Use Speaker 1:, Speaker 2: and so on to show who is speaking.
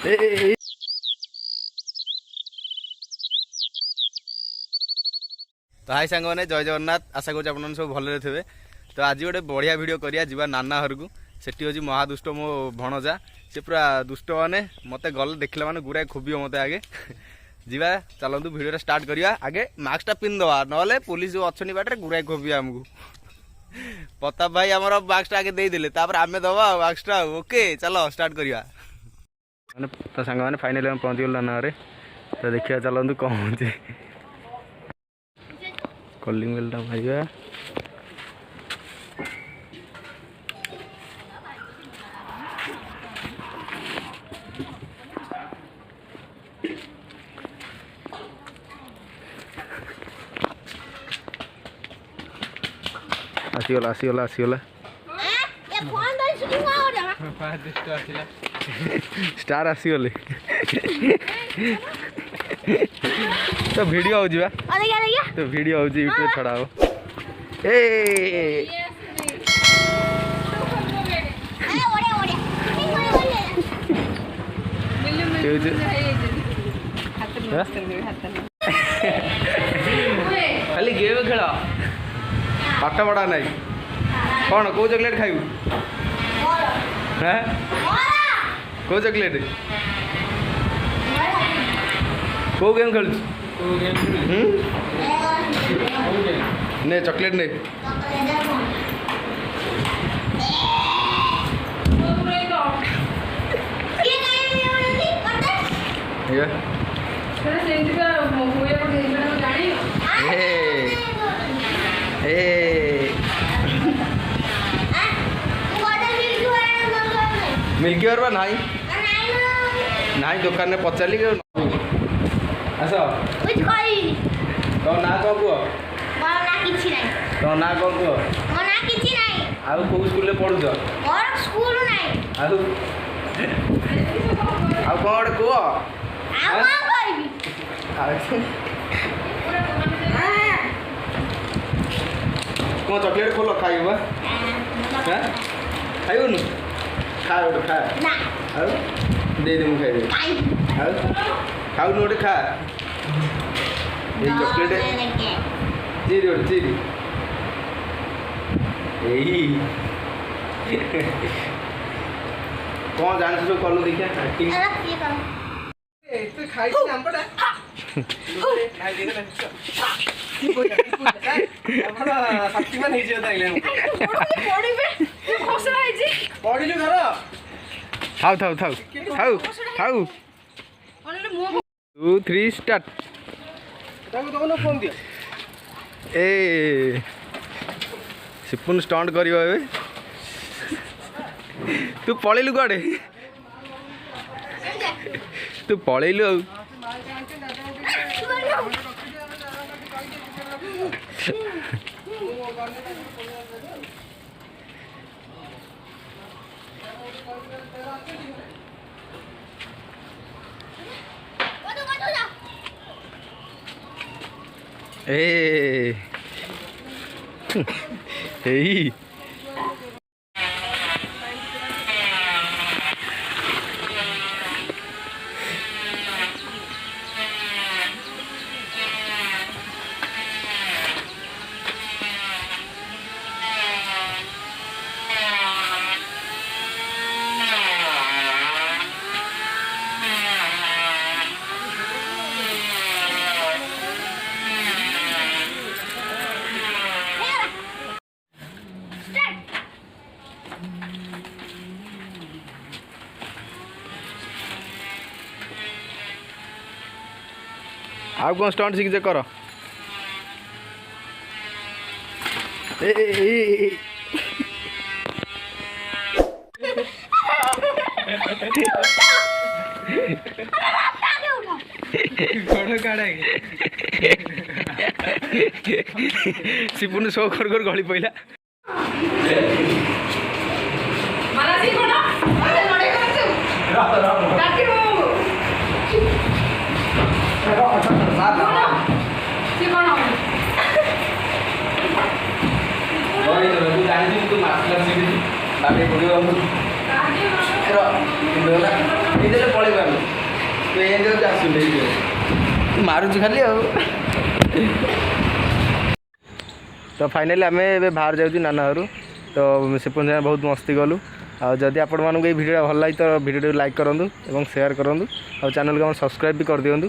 Speaker 1: तो हाई सांग मैंने जय जगन्नाथ आशा करूँ आप सब भले थे। तो आज गोटे बढ़िया वीडियो करिया जीवा नाना घर को सेठी हूँ महादुष्ट मो भणजा सी पूरा दुष्ट मैंने मत गले देखला मैंने गुराए खोबियो मत आगे जीवा चलतु वीडियो स्टार्ट करिया। आगे मास्कटा पिंधवा ना पुलिस जो अच्छी बाटे गुराए खोबिया आमको प्रताप भाई आमर मास्कटा आगे देदेले आम दबा मास्कटा ओके चलो स्टार्ट करिया। मैंने तो सांग मैंने फाइनाली आम पहुँची गल नाना घरे। तो देखिए चलतु कौन होचे कलिंग बेलटा भाई आसीगला आसीगला आसीगला स्टार आसीगले तो वीडियो हो जीवा तो वीडियो हो यूट्यूब छड़ा हो ए खाली गेम खेल पाठ पढ़ा ना कौन कौ चॉकलेट खाइबू कौ चॉकलेट कौ गेम खेल ने चॉकलेट ने मिल्की बार नाई नाई दुकान में पचारि आस तो ना कौन कह तो ना कौन कह आउ कौ स्कूल पढ़ुच आउ कौन कह कौन चॉकलेट खोल खाइबा खाइबुन खा गोटे खा दे दे मुझे खाइबे खाऊ गोटे खा चॉकलेट चीरी गोटे चीरी यही कौन जान सब कलु देखिया थाउ थाउ थाउ थाउ थाउ 2 3 स्टार्ट ए सिपुन स्टंट करियो ए तू पळेलु गाडे तू पळेलु ए hey आउ कौन स्टंट सीख कर सिपुन शो कर गली पड़ा जानी तू मार्शल आर्ट सीखी ପଠେଇଦେଲେ ପଳେଇବୁ ଆମେ ତୁ ଏମିତି ଯଦି ଆସୁନି ମାରୁଛୁ ଖାଲି ଆଉ। ତ ଫାଇନାଲି ଆମେ ଏବେ ବାହାର ଯାଉଛୁ ନାନା ଘରୁ। ତ ସେ ପର୍ଯ୍ୟନ୍ତ ବହୁତ ମସ୍ତି କଲୁ। ଆଉ ଯଦି ଆପଣମାନଙ୍କୁ ଏଇ ଭିଡ଼ିଓଟା ଭଲ ଲାଗେ ତ ଭିଡ଼ିଓଟିକୁ ଲାଇକ୍ କରନ୍ତୁ ଏବଂ ସେୟାର କରନ୍ତୁ ଆଉ ଚ୍ୟାନେଲକୁ ଆମର ସବସ୍କ୍ରାଇବ୍ ବି କରିଦିଅନ୍ତୁ।